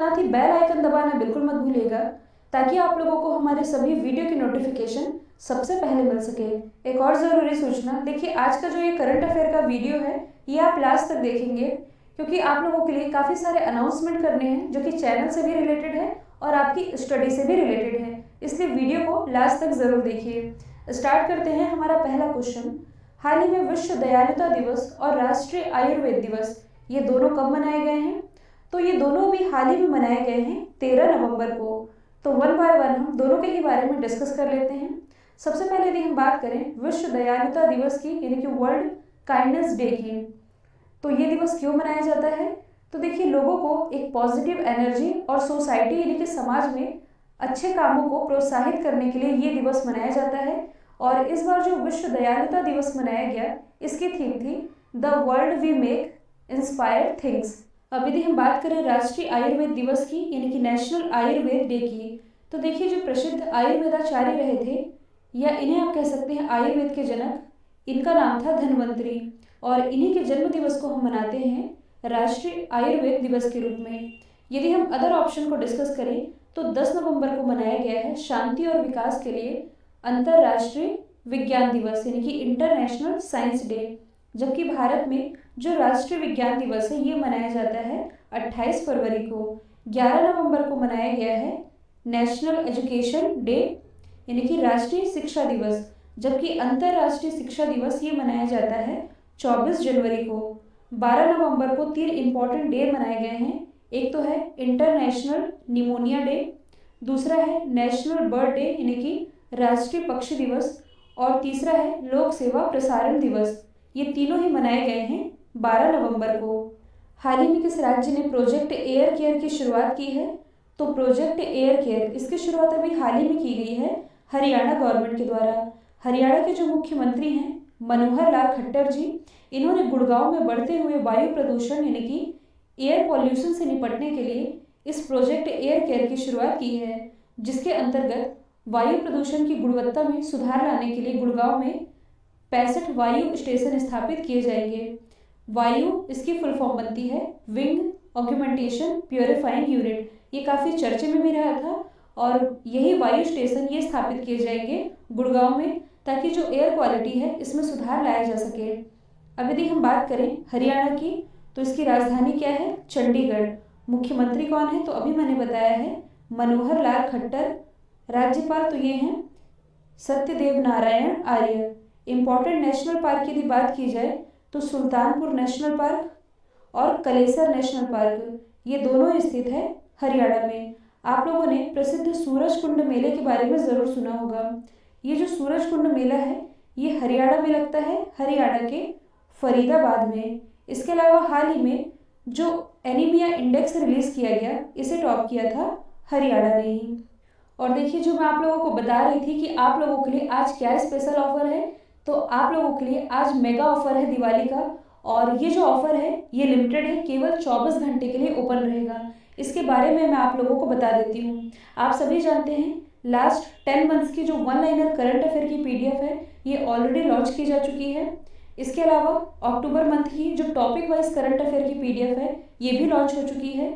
साथ ही bell icon दबाना बिल्कुल मत भूलिएगा ताकि आप लोगों को हमारे सभी वीडियो की नोटिफिकेशन सबसे पहले मिल सके। एक और ज़रूरी सूचना, देखिए आज का जो ये करंट अफेयर का वीडियो है ये आप लास्ट तक देखेंगे क्योंकि आप लोगों के लिए काफ़ी सारे अनाउंसमेंट करने हैं जो कि चैनल से भी रिलेटेड है और आपकी स्टडी से भी रिलेटेड है, इसलिए वीडियो को लास्ट तक ज़रूर देखिए। स्टार्ट करते हैं हमारा पहला क्वेश्चन। हाल ही में विश्व दयालुता दिवस और राष्ट्रीय आयुर्वेद दिवस ये दोनों कब मनाए गए हैं? तो ये दोनों भी हाल ही में मनाए गए हैं 13 नवंबर को। तो वन बाय वन हम दोनों के ही बारे में डिस्कस कर लेते हैं। सबसे पहले यदि हम बात करें विश्व दयालुता दिवस की यानी कि वर्ल्ड काइंडनेस डे की, तो ये दिवस क्यों मनाया जाता है? तो देखिए लोगों को एक पॉजिटिव एनर्जी और सोसाइटी यानी कि समाज में अच्छे कामों को प्रोत्साहित करने के लिए ये दिवस मनाया जाता है। और इस बार जो विश्व दयालुता दिवस मनाया गया इसकी थीम थी the world we make inspire things. अब यदि हम बात करें राष्ट्रीय आयुर्वेद दिवस की यानी कि नेशनल आयुर्वेद डे की, तो देखिए जो प्रसिद्ध आयुर्वेदाचार्य रहे थे या इन्हें आप कह सकते हैं आयुर्वेद के जनक, इनका नाम था धन्वंतरी और इन्हीं के जन्म दिवस को हम मनाते हैं राष्ट्रीय आयुर्वेद दिवस के रूप में। यदि हम अदर ऑप्शन को डिस्कस करें तो 10 नवंबर को मनाया गया है शांति और विकास के लिए अंतर्राष्ट्रीय विज्ञान दिवस यानी कि इंटरनेशनल साइंस डे, जबकि भारत में जो राष्ट्रीय विज्ञान दिवस है ये मनाया जाता है 28 फरवरी को। 11 नवंबर को मनाया गया है नेशनल एजुकेशन डे यानी कि राष्ट्रीय शिक्षा दिवस, जबकि अंतर्राष्ट्रीय शिक्षा दिवस ये मनाया जाता है 24 जनवरी को। 12 नवंबर को 3 इम्पॉर्टेंट डे मनाए गए हैं। एक तो है इंटरनेशनल निमोनिया डे, दूसरा है नेशनल बर्ड डे यानी कि राष्ट्रीय पक्षी दिवस, और तीसरा है लोक सेवा प्रसारण दिवस। ये तीनों ही मनाए गए हैं 12 नवंबर को। हाल ही में किस राज्य ने प्रोजेक्ट एयर केयर की शुरुआत की है? तो प्रोजेक्ट एयर केयर इसकी शुरुआत अभी हाल ही में की गई है हरियाणा गवर्नमेंट के द्वारा। हरियाणा के जो मुख्यमंत्री हैं मनोहर लाल खट्टर जी, इन्होंने गुड़गांव में बढ़ते हुए वायु प्रदूषण यानी कि एयर पॉल्यूशन से निपटने के लिए इस प्रोजेक्ट एयर केयर की शुरुआत की है, जिसके अंतर्गत वायु प्रदूषण की गुणवत्ता में सुधार लाने के लिए गुड़गांव में 65 वायु स्टेशन स्थापित किए जाएंगे। वायु इसकी फुल फॉर्म बनती है विंग ऑग्यूमेंटेशन प्योरीफाइंग यूनिट। ये काफ़ी चर्चे में भी रहा था और यही वायु स्टेशन ये स्थापित किए जाएंगे गुड़गांव में ताकि जो एयर क्वालिटी है इसमें सुधार लाया जा सके। अब यदि हम बात करें हरियाणा की, तो इसकी राजधानी क्या है? चंडीगढ़। मुख्यमंत्री कौन है? तो अभी मैंने बताया है मनोहर लाल खट्टर। राज्यपाल तो ये हैं Satyadev Narayan Arya. Important national park की यदि बात की जाए तो सुल्तानपुर नेशनल पार्क और कलेसर नेशनल पार्क, ये दोनों स्थित है हरियाणा में। आप लोगों ने प्रसिद्ध सूरज कुंड मेले के बारे में ज़रूर सुना होगा। ये जो सूरज कुंड मेला है ये हरियाणा में लगता है, हरियाणा के फरीदाबाद में। इसके अलावा हाल ही में जो एनीमिया इंडेक्स रिलीज़ किया गया इसे टॉप किया था हरियाणा ने ही। और देखिए जो मैं आप लोगों को बता रही थी कि आप लोगों के लिए आज क्या स्पेशल ऑफर है, तो आप लोगों के लिए आज मेगा ऑफर है दिवाली का, और ये जो ऑफर है ये लिमिटेड है, केवल 24 घंटे के लिए ओपन रहेगा। इसके बारे में मैं आप लोगों को बता देती हूँ। आप सभी जानते हैं लास्ट 10 मंथ्स की जो वन लाइनर करंट अफेयर की PDF है ये ऑलरेडी लॉन्च की जा चुकी है। इसके अलावा अक्टूबर मंथ की जो टॉपिक वाइज करंट अफेयर की PDF है ये भी लॉन्च हो चुकी है।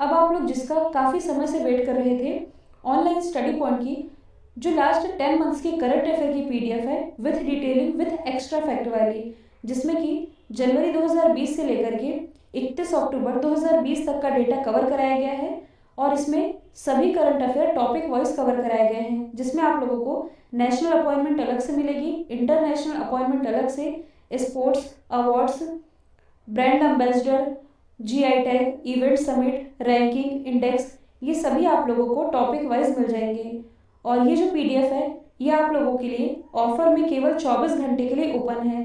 अब आप लोग जिसका काफ़ी समय से वेट कर रहे थे ऑनलाइन स्टडी पॉइंट की जो लास्ट 10 मंथ्स की करंट अफेयर की PDF है with detailing with extra fact वाली, जिसमें कि जनवरी 2020 से लेकर के 31 अक्टूबर 2020 तक का डेटा कवर कराया गया है और इसमें सभी current affair topic wise cover कराए गए हैं, जिसमें आप लोगों को नेशनल अपॉइंटमेंट अलग से मिलेगी, इंटरनेशनल अपॉइंटमेंट अलग से, sports awards, brand ambassador, GI tag, event summit, ranking index, ये सभी आप लोगों को टॉपिक वाइज मिल जाएंगे। और ये जो PDF है ये आप लोगों के लिए ऑफर में केवल 24 घंटे के लिए ओपन है।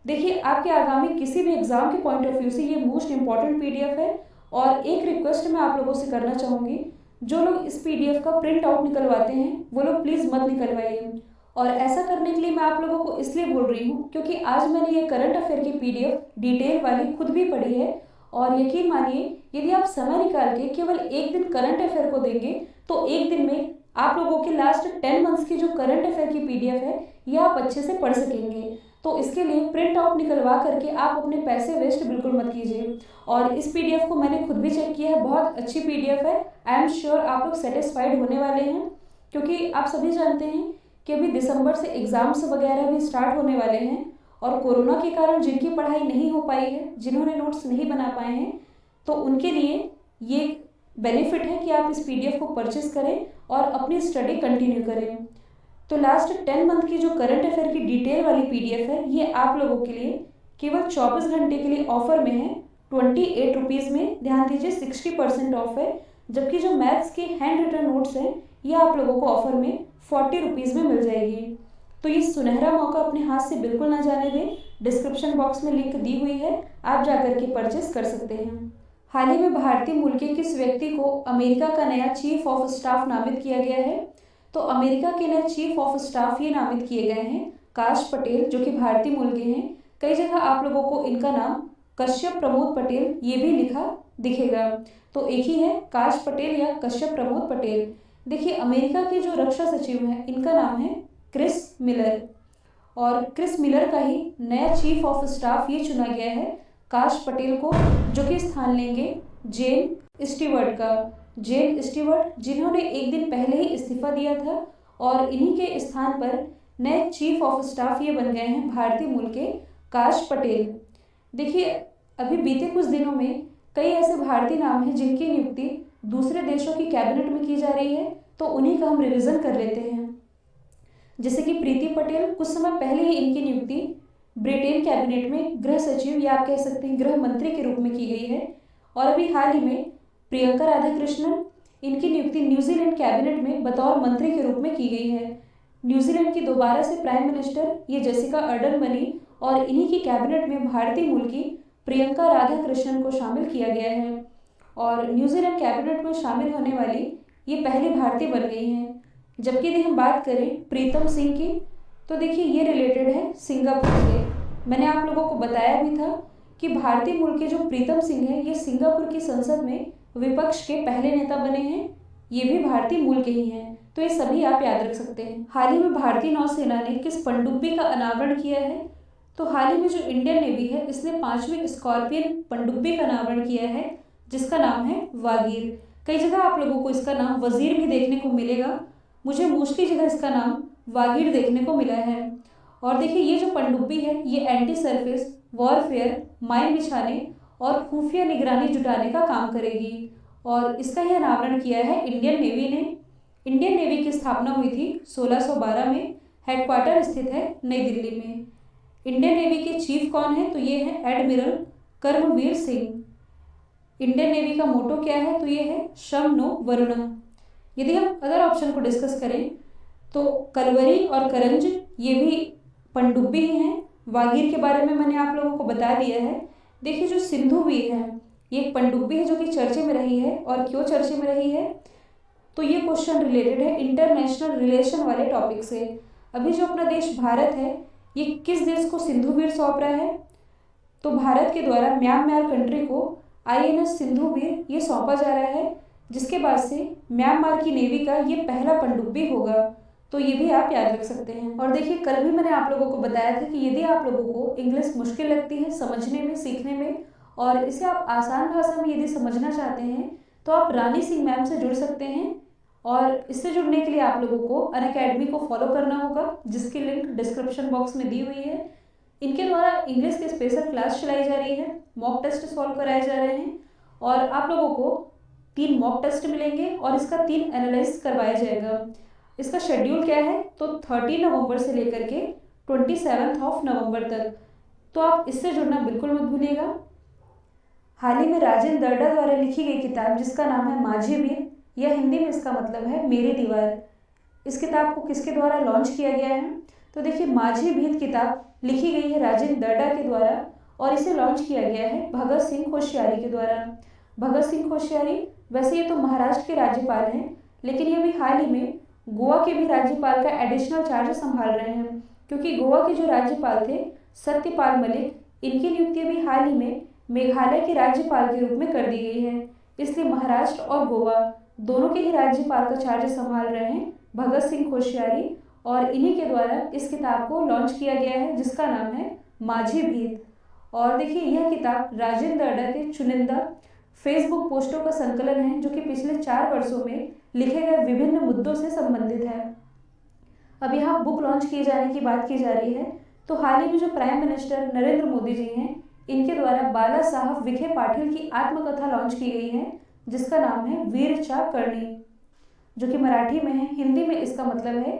देखिए आपके आगामी किसी भी एग्जाम के पॉइंट ऑफ व्यू से ये मोस्ट इंपॉर्टेंट PDF है। और एक रिक्वेस्ट मैं आप लोगों से करना चाहूँगी, जो लोग इस PDF का प्रिंट आउट निकलवाते हैं वो लोग प्लीज़ मत निकलवाइए। और ऐसा करने के लिए मैं आप लोगों को इसलिए बोल रही हूँ क्योंकि आज मैंने ये करंट अफेयर की PDF डिटेल वाली खुद भी पढ़ी है, और यकीन मानिए यदि आप समय निकाल के केवल एक दिन करंट अफेयर को देंगे तो एक दिन में आप लोगों के लास्ट 10 मंथ्स की जो करंट अफेयर की PDF है ये आप अच्छे से पढ़ सकेंगे। तो इसके लिए प्रिंट आउट निकलवा करके आप अपने पैसे वेस्ट बिल्कुल मत कीजिए। और इस पीडीएफ को मैंने खुद भी चेक किया है, बहुत अच्छी पीडीएफ है। आई एम श्योर आप लोग सेटिस्फाइड होने वाले हैं, क्योंकि आप सभी जानते हैं कि अभी दिसंबर से एग्ज़ाम्स वगैरह भी स्टार्ट होने वाले हैं, और कोरोना के कारण जिनकी पढ़ाई नहीं हो पाई है, जिन्होंने नोट्स नहीं बना पाए हैं, तो उनके लिए ये बेनिफिट है कि आप इस पीडीएफ को परचेस करें और अपनी स्टडी कंटिन्यू करें। तो लास्ट 10 मंथ की जो करंट अफेयर की डिटेल वाली पीडीएफ है, ये आप लोगों के लिए केवल 24 घंटे के लिए ऑफर में है 28 रुपीज़ में। ध्यान दीजिए 60% ऑफ है, जबकि जो मैथ्स के हैंड रिटन नोट्स हैं ये आप लोगों को ऑफर में 40 रुपीज़ में मिल जाएगी। तो ये सुनहरा मौका अपने हाथ से बिल्कुल ना जाने दें। डिस्क्रिप्शन बॉक्स में लिंक दी हुई है, आप जाकर के परचेस कर सकते हैं। हाल ही में भारतीय मूल के किस व्यक्ति को अमेरिका का नया चीफ ऑफ स्टाफ नामित किया गया है? तो अमेरिका के नए चीफ ऑफ स्टाफ ये नामित किए गए हैं काश पटेल, जो कि भारतीय मूल के हैं। कई जगह आप लोगों को इनका नाम कश्यप प्रमोद पटेल ये भी लिखा दिखेगा, तो एक ही है काश पटेल या कश्यप प्रमोद पटेल। देखिए अमेरिका के जो रक्षा सचिव हैं इनका नाम है क्रिस मिलर, और क्रिस मिलर का ही नया चीफ ऑफ स्टाफ ये चुना गया है काश पटेल को, जो कि स्थान लेंगे जेन स्टीवर्ट का। जेन स्टीवर्ट जिन्होंने एक दिन पहले ही इस्तीफा दिया था, और इन्हीं के स्थान पर नए चीफ ऑफ स्टाफ ये बन गए हैं भारतीय मूल के काश पटेल। देखिए अभी बीते कुछ दिनों में कई ऐसे भारतीय नाम हैं जिनकी नियुक्ति दूसरे देशों की कैबिनेट में की जा रही है, तो उन्हीं का हम रिवीजन कर लेते हैं। जैसे कि प्रीति पटेल, कुछ समय पहले ही इनकी नियुक्ति ब्रिटेन कैबिनेट में गृह सचिव या आप कह सकते हैं गृह मंत्री के रूप में की गई है। और अभी हाल ही में प्रियंका राधाकृष्णन, इनकी नियुक्ति न्यूजीलैंड कैबिनेट में बतौर मंत्री के रूप में की गई है। न्यूजीलैंड की दोबारा से प्राइम मिनिस्टर ये जेसिका अर्डर्न बनी, और इन्हीं की कैबिनेट में भारतीय मूल की प्रियंका राधाकृष्णन को शामिल किया गया है, और न्यूजीलैंड कैबिनेट में शामिल होने वाली ये पहली भारतीय बन गई हैं। जबकि यदि हम बात करें प्रीतम सिंह की, तो देखिए ये रिलेटेड है सिंगापुर से। मैंने आप लोगों को बताया भी था कि भारतीय मूल के जो प्रीतम सिंह है ये सिंगापुर की संसद में विपक्ष के पहले नेता बने हैं, ये भी भारतीय मूल के ही हैं, तो ये सभी आप याद रख सकते हैं। हाल ही में भारतीय नौसेना ने किस पनडुब्बी का अनावरण किया है? तो हाल ही में जो इंडियन नेवी है इसने 5वीं स्कॉर्पियन पनडुब्बी का अनावरण किया है, जिसका नाम है वागीर। कई जगह आप लोगों को इसका नाम वजीर भी देखने को मिलेगा, मुझे मोस्टली जगह इसका नाम वागीर देखने को मिला है। और देखिए ये जो पनडुब्बी है ये एंटी सरफेस वॉरफेयर, माइन बिछाने और खुफिया निगरानी जुटाने का काम करेगी, और इसका यह अनावरण किया है इंडियन नेवी ने। इंडियन नेवी की स्थापना हुई थी 1612 में, हेडक्वार्टर स्थित है नई दिल्ली में। इंडियन नेवी के चीफ कौन है? तो ये है एडमिरल कर्मवीर सिंह। इंडियन नेवी का मोटो क्या है? तो ये है श्रम नो वरुणा। यदि हम अदर ऑप्शन को डिस्कस करें तो कलवरी और करंज ये भी पनडुब्बी ही हैं। वागीर के बारे में मैंने आप लोगों को बता दिया है। देखिए जो सिंधु वीर है ये एक पनडुब्बी है जो कि चर्चे में रही है, और क्यों चर्चे में रही है? तो ये क्वेश्चन रिलेटेड है इंटरनेशनल रिलेशन वाले टॉपिक से। अभी जो अपना देश भारत है ये किस देश को सिंधु वीर सौंप रहा है? तो भारत के द्वारा म्यांमार कंट्री को INS सिंधु वीर ये सौंपा जा रहा है, जिसके बाद से म्यांमार की नेवी का ये पहला पनडुब्बी होगा, तो ये भी आप याद रख सकते हैं। और देखिए कल भी मैंने आप लोगों को बताया था कि यदि आप लोगों को इंग्लिश मुश्किल लगती है समझने में, सीखने में, और इसे आप आसान भाषा में यदि समझना चाहते हैं तो आप रानी सिंह मैम से जुड़ सकते हैं, और इससे जुड़ने के लिए आप लोगों को अनअकैडमी को फॉलो करना होगा, जिसकी लिंक डिस्क्रिप्शन बॉक्स में दी हुई है। इनके द्वारा इंग्लिश की स्पेशल क्लास चलाई जा रही है, मॉक टेस्ट सॉल्व कराए जा रहे हैं, और आप लोगों को 3 मॉक टेस्ट मिलेंगे और इसका 3 एनालाइज करवाया जाएगा। इसका शेड्यूल क्या है? तो 30 नवंबर से लेकर के 27 नवंबर तक, तो आप इससे जुड़ना बिल्कुल मत भूलिएगा। हाल ही में राजेंद्र दर्डा द्वारा लिखी गई किताब जिसका नाम है माझी बीर, या हिंदी में इसका मतलब है मेरी दीवार, इस किताब को किसके द्वारा लॉन्च किया गया है? तो देखिए माझी भीत किताब लिखी गई है राजेंद्र दर्डा के द्वारा, और इसे लॉन्च किया गया है भगत सिंह कोश्यारी के द्वारा। भगत सिंह कोश्यारी वैसे ये तो महाराष्ट्र के राज्यपाल हैं, लेकिन ये भी हाल ही में गोवा के भी राज्यपाल का एडिशनल चार्ज संभाल रहे हैं, क्योंकि गोवा के जो राज्यपाल थे सत्यपाल मलिक, इनकी नियुक्ति भी हाल ही में मेघालय के राज्यपाल के रूप में कर दी गई है। इसलिए महाराष्ट्र और गोवा दोनों के ही राज्यपाल का चार्ज संभाल रहे हैं भगत सिंह कोश्यारी, और इन्हीं के द्वारा इस किताब को लॉन्च किया गया है, जिसका नाम है माझी भीत। और देखिए यह किताब राजेंद्र अड्डा के चुनिंदा फेसबुक पोस्टों का संकलन है, जो कि पिछले 4 वर्षों में लिखे गए विभिन्न मुद्दों से संबंधित है। अब यहाँ बुक लॉन्च किए जाने की बात की जा रही है, तो हाल ही में जो प्राइम मिनिस्टर नरेंद्र मोदी जी हैं, इनके द्वारा बाला साहब विखे पाटिल की आत्मकथा लॉन्च की गई है, जिसका नाम है वीर चा करणी, जो कि मराठी में है। हिंदी में इसका मतलब है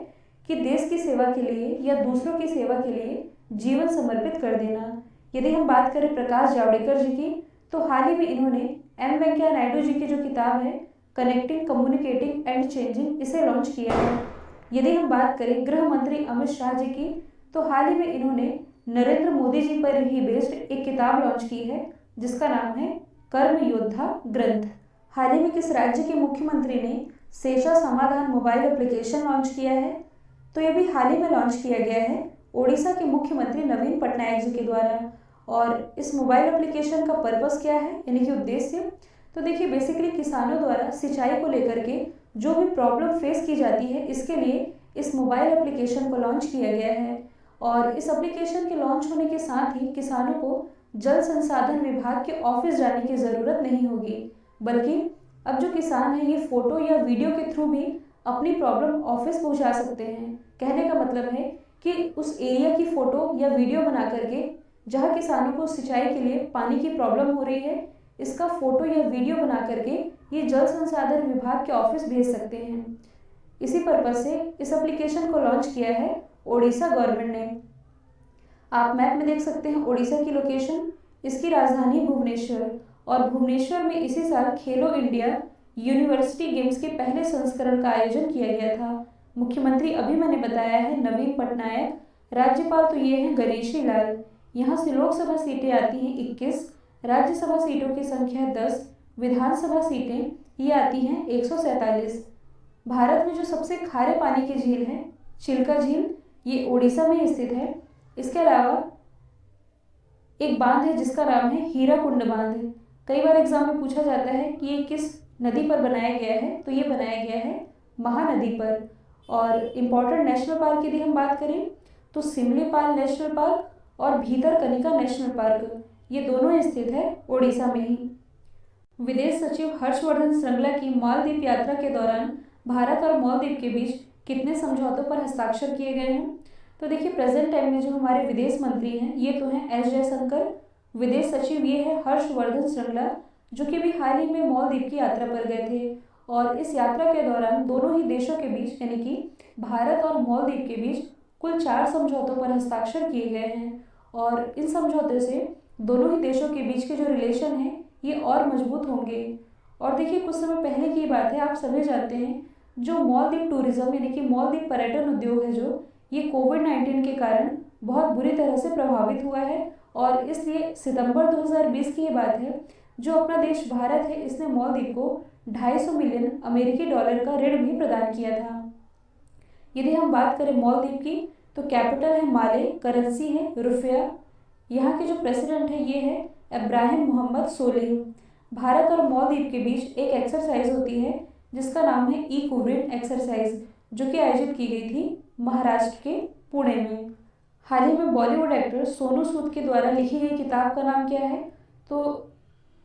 कि देश की सेवा के लिए या दूसरों की सेवा के लिए जीवन समर्पित कर देना। यदि हम बात करें प्रकाश जावड़ेकर जी की, तो हाल ही में इन्होंने एम वेंकैया नायडू जी की जो किताब है कनेक्टिंग कम्युनिकेटिंग एंड चेंजिंग, इसे लॉन्च किया है। यदि हम बात करें गृह मंत्री अमित शाह जी की, तो हाल ही में इन्होंने नरेंद्र मोदी जी पर ही बेस्ड एक किताब लॉन्च की है, जिसका नाम है कर्म योद्धा ग्रंथ। हाल ही में किस राज्य के मुख्यमंत्री ने सेशा समाधान मोबाइल एप्लीकेशन लॉन्च किया है? तो ये भी हाल ही में लॉन्च किया गया है ओडिशा के मुख्यमंत्री नवीन पटनायक जी के द्वारा। और इस मोबाइल एप्लीकेशन का पर्पस क्या है, यानी कि उद्देश्य? तो देखिए बेसिकली किसानों द्वारा सिंचाई को लेकर के जो भी प्रॉब्लम फेस की जाती है, इसके लिए इस मोबाइल एप्लीकेशन को लॉन्च किया गया है। और इस एप्लीकेशन के लॉन्च होने के साथ ही किसानों को जल संसाधन विभाग के ऑफिस जाने की ज़रूरत नहीं होगी, बल्कि अब जो किसान हैं ये फोटो या वीडियो के थ्रू भी अपनी प्रॉब्लम ऑफिस पहुंचा सकते हैं। कहने का मतलब है कि उस एरिया की फ़ोटो या वीडियो बना करके जहाँ किसानों को सिंचाई के लिए पानी की प्रॉब्लम हो रही है, इसका फ़ोटो या वीडियो बना करके ये जल संसाधन विभाग के ऑफिस भेज सकते हैं। इसी पर्पज़ से इस एप्लीकेशन को लॉन्च किया है ओडिशा गवर्नमेंट ने। आप मैप में देख सकते हैं ओडिशा की लोकेशन, इसकी राजधानी भुवनेश्वर, और भुवनेश्वर में इसी साल खेलो इंडिया यूनिवर्सिटी गेम्स के पहले संस्करण का आयोजन किया गया था। मुख्यमंत्री अभी मैंने बताया है नवीन पटनायक, राज्यपाल तो ये हैं गणेशी लाल। यहाँ से लोकसभा सीटें आती हैं 21, राज्यसभा सीटों की संख्या 10, विधानसभा सीटें ये आती हैं 147। भारत में जो सबसे खारे पानी की झील है चिल्का झील, ये ओडिशा में स्थित है। इसके अलावा एक बांध है जिसका नाम है हीराकुंड बांध। कई बार एग्जाम में पूछा जाता है कि ये किस नदी पर बनाया गया है, तो ये बनाया गया है महानदी पर। और इम्पॉर्टेंट नेशनल पार्क यदि हम बात करें तो सिमलीपाल नेशनल पार्क और भीतरकनिका नेशनल पार्क, ये दोनों स्थित है ओडिशा में ही। विदेश सचिव हर्षवर्धन श्रृंगला की मालदीव यात्रा के दौरान भारत और मालदीव के बीच कितने समझौतों पर हस्ताक्षर किए गए हैं? तो देखिए प्रेजेंट टाइम में जो हमारे विदेश मंत्री हैं ये तो हैं एस जयशंकर, विदेश सचिव ये है हर्षवर्धन श्रृंगला, जो कि भी हाल ही में मालदीव की यात्रा पर गए थे। और इस यात्रा के दौरान दोनों ही देशों के बीच यानी कि भारत और मालदीव के बीच कुल 4 समझौतों पर हस्ताक्षर किए गए हैं। और इन समझौते से दोनों ही देशों के बीच के जो रिलेशन है ये और मजबूत होंगे। और देखिए कुछ समय पहले की बात है, आप सभी जानते हैं जो मालदीव टूरिज्म यानी कि मालदीव पर्यटन उद्योग है जो, ये कोविड-19 के कारण बहुत बुरी तरह से प्रभावित हुआ है। और इसलिए सितंबर 2020 की ये बात है, जो अपना देश भारत है इसने मालदीव को 250 मिलियन अमेरिकी डॉलर का ऋण भी प्रदान किया था। यदि हम बात करें मालदीव की, तो कैपिटल है माले, करेंसी है रुपया, यहाँ के जो प्रेसिडेंट है ये है इब्राहिम मोहम्मद सोलिह। भारत और मालदीव के बीच एक एक्सरसाइज होती है जिसका नाम है इकोविड एक्सरसाइज, जो कि आयोजित की गई थी महाराष्ट्र के पुणे में। हाल ही में बॉलीवुड एक्टर सोनू सूद के द्वारा लिखी गई किताब का नाम क्या है? तो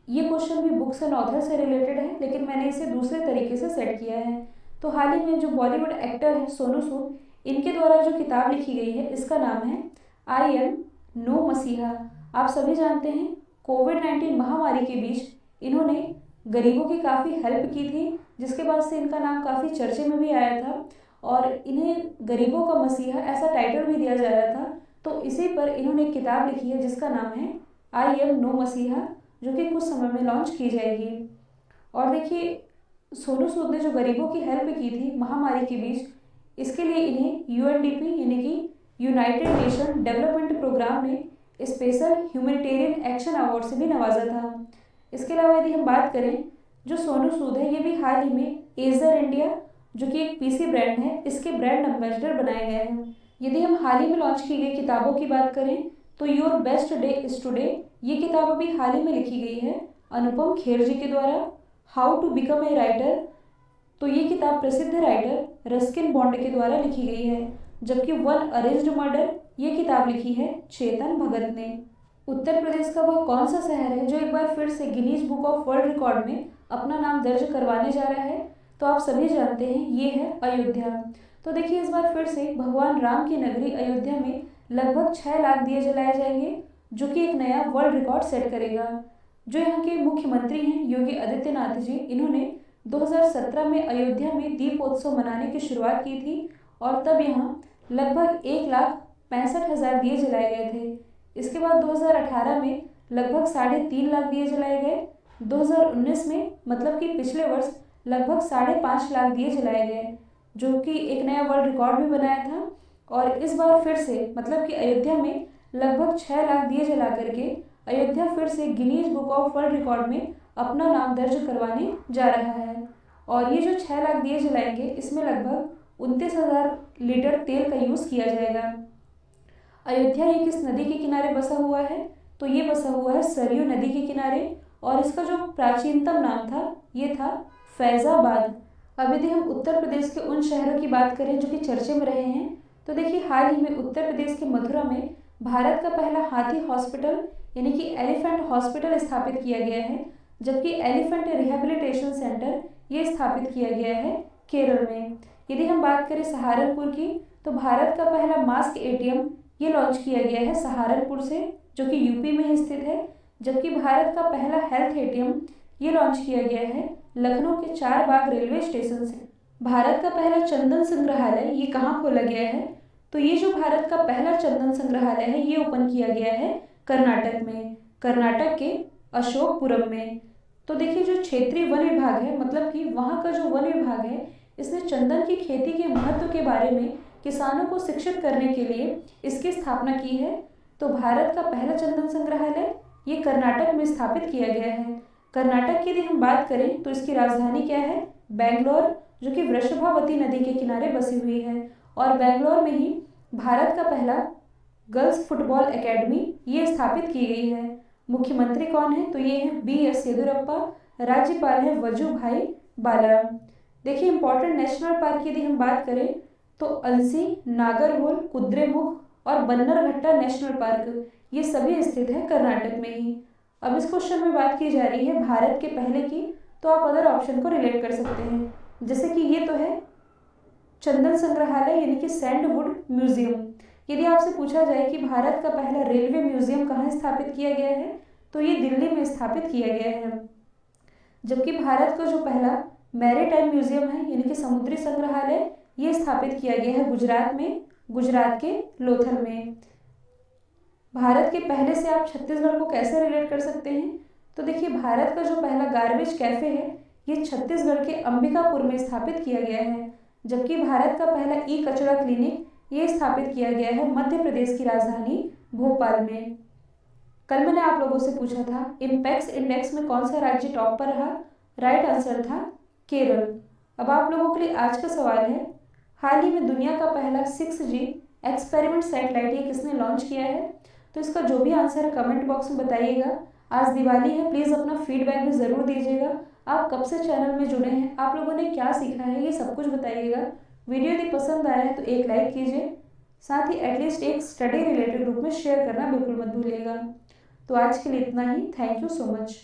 ये क्वेश्चन भी बुक्स एंड ऑथर से रिलेटेड है, लेकिन मैंने इसे दूसरे तरीके से सेट किया है। तो हाल ही में जो बॉलीवुड एक्टर है सोनू सूद, इनके द्वारा जो किताब लिखी गई है इसका नाम है आई एम नो मसीहा। आप सभी जानते हैं कोविड-19 महामारी के बीच इन्होंने गरीबों की काफ़ी हेल्प की थी, जिसके बाद से इनका नाम काफ़ी चर्चे में भी आया था। और इन्हें गरीबों का मसीहा ऐसा टाइटल भी दिया जा रहा था। तो इसी पर इन्होंने एक किताब लिखी है जिसका नाम है आई एम नो मसीहा, जो कि कुछ समय में लॉन्च की जाएगी। और देखिए सोनू सूद ने जो गरीबों की हेल्प की थी महामारी के बीच, इसके लिए इन्हें यूएनडीपी यानी कि यूनाइटेड नेशन डेवलपमेंट प्रोग्राम ने स्पेशल ह्यूमैनिटेरियन एक्शन अवार्ड से भी नवाजा था। इसके अलावा यदि हम बात करें, जो सोनू सूद है ये भी हाल ही में एजर इंडिया, जो कि एक पीसी ब्रांड है, इसके ब्रांड एम्बेसडर बनाए गए हैं। यदि हम हाल ही में लॉन्च की गई किताबों की बात करें, तो your best day is today, ये किताब अभी हाल ही में लिखी गई है अनुपम खेर जी के द्वारा। How to become a writer, तो ये किताब प्रसिद्ध राइटर रस्किन बॉन्ड के द्वारा लिखी गई है। जबकि वन अरेंज्ड मर्डर ये किताब लिखी है चेतन भगत ने। उत्तर प्रदेश का वह कौन सा शहर है जो एक बार फिर से Guinness book of world record में अपना नाम दर्ज करवाने जा रहा है? तो आप सभी जानते हैं ये है अयोध्या। तो देखिए, इस बार फिर से भगवान राम की नगरी अयोध्या में लगभग 6 लाख दिए जलाए जाएंगे, जो कि एक नया वर्ल्ड रिकॉर्ड सेट करेगा। जो यहाँ के मुख्यमंत्री हैं योगी आदित्यनाथ जी, इन्होंने 2017 में अयोध्या में दीपोत्सव मनाने की शुरुआत की थी और तब यहाँ लगभग 1,65,000 दिए जलाए गए थे। इसके बाद 2018 में लगभग 3.5 लाख दिए जलाए गए। 2019 में मतलब कि पिछले वर्ष लगभग 5.5 लाख दिए जलाए गए, जो कि एक नया वर्ल्ड रिकॉर्ड भी बनाया था। और इस बार फिर से मतलब कि अयोध्या में लगभग 6 लाख दिए जला करके अयोध्या फिर से Guinness book of world record में अपना नाम दर्ज करवाने जा रहा है। और ये जो 6 लाख दिए जलाएंगे, इसमें लगभग 29,000 लीटर तेल का यूज़ किया जाएगा। अयोध्या ये किस नदी के किनारे बसा हुआ है? तो ये बसा हुआ है सरयू नदी के किनारे, और इसका जो प्राचीनतम नाम था ये था फैजाबाद। अब यदि हम उत्तर प्रदेश के उन शहरों की बात करें जो कि चर्चे में रहे हैं, तो देखिए, हाल ही में उत्तर प्रदेश के मथुरा में भारत का पहला हाथी हॉस्पिटल यानी कि एलिफेंट हॉस्पिटल स्थापित किया गया है, जबकि एलिफेंट रिहेबिलिटेशन सेंटर ये स्थापित किया गया है केरल में। यदि हम बात करें सहारनपुर की, तो भारत का पहला मास्क एटीएम ये लॉन्च किया गया है सहारनपुर से, जो कि यूपी में ही स्थित है। जबकि भारत का पहला हेल्थ एटीएम ये लॉन्च किया गया है लखनऊ के 4 बाग रेलवे स्टेशन से। भारत का पहला चंदन संग्रहालय ये कहाँ खोला गया है? तो ये जो भारत का पहला चंदन संग्रहालय है ये ओपन किया गया है कर्नाटक में, कर्नाटक के अशोकपुरम में। तो देखिए, जो क्षेत्रीय वन विभाग है मतलब कि वहाँ का जो वन विभाग है, इसने चंदन की खेती के महत्व के बारे में किसानों को शिक्षित करने के लिए इसकी स्थापना की है। तो भारत का पहला चंदन संग्रहालय ये कर्नाटक में स्थापित किया गया है। कर्नाटक की यदि हम बात करें तो इसकी राजधानी क्या है? बेंगलोर, जो कि वृषभावती नदी के किनारे बसी हुई है। और बेंगलोर में ही भारत का पहला गर्ल्स फुटबॉल एकेडमी ये स्थापित की गई है। मुख्यमंत्री कौन है? तो ये है BS येदियुरप्पा। राज्यपाल है वजुभाई बाला। देखिए, इंपॉर्टेंट नेशनल पार्क की यदि हम बात करें तो अलसी, नागरहोल, कुद्रेमुख और बन्नरघट्टा नेशनल पार्क ये सभी स्थित है कर्नाटक में ही। अब इस क्वेश्चन में बात की जा रही है भारत के पहले की, तो आप अदर ऑप्शन को रिलेट कर सकते हैं। जैसे कि ये तो है चंदन संग्रहालय यानी कि सैंडवुड म्यूजियम। यदि आपसे पूछा जाए कि भारत का पहला रेलवे म्यूजियम कहाँ स्थापित किया गया है, तो ये दिल्ली में स्थापित किया गया है। जबकि भारत का जो पहला मैरीटाइम म्यूजियम है यानी कि समुद्री संग्रहालय ये स्थापित किया गया है गुजरात में, गुजरात के लोथल में। भारत के पहले से आप छत्तीसगढ़ को कैसे रिलेट कर सकते हैं? तो देखिए, भारत का जो पहला गार्बेज कैफे है ये छत्तीसगढ़ के अंबिकापुर में स्थापित किया गया है। जबकि भारत का पहला ई कचरा क्लिनिक ये स्थापित किया गया है मध्य प्रदेश की राजधानी भोपाल में। कल मैंने आप लोगों से पूछा था इम्पैक्स इंडेक्स में कौन सा राज्य टॉप पर रहा? राइट आंसर था केरल। अब आप लोगों के लिए आज का सवाल है, हाल ही में दुनिया का पहला 6G एक्सपेरिमेंट सैटेलाइट ये किसने लॉन्च किया है? तो इसका जो भी आंसर है कमेंट बॉक्स में बताइएगा। आज दिवाली है, प्लीज़ अपना फीडबैक भी ज़रूर दीजिएगा। आप कब से चैनल में जुड़े हैं, आप लोगों ने क्या सीखा है, ये सब कुछ बताइएगा। वीडियो यदि पसंद आया है तो एक लाइक कीजिए, साथ ही एटलीस्ट एक स्टडी रिलेटेड ग्रुप में शेयर करना बिल्कुल मत भूलिएगा। तो आज के लिए इतना ही। Thank you so much.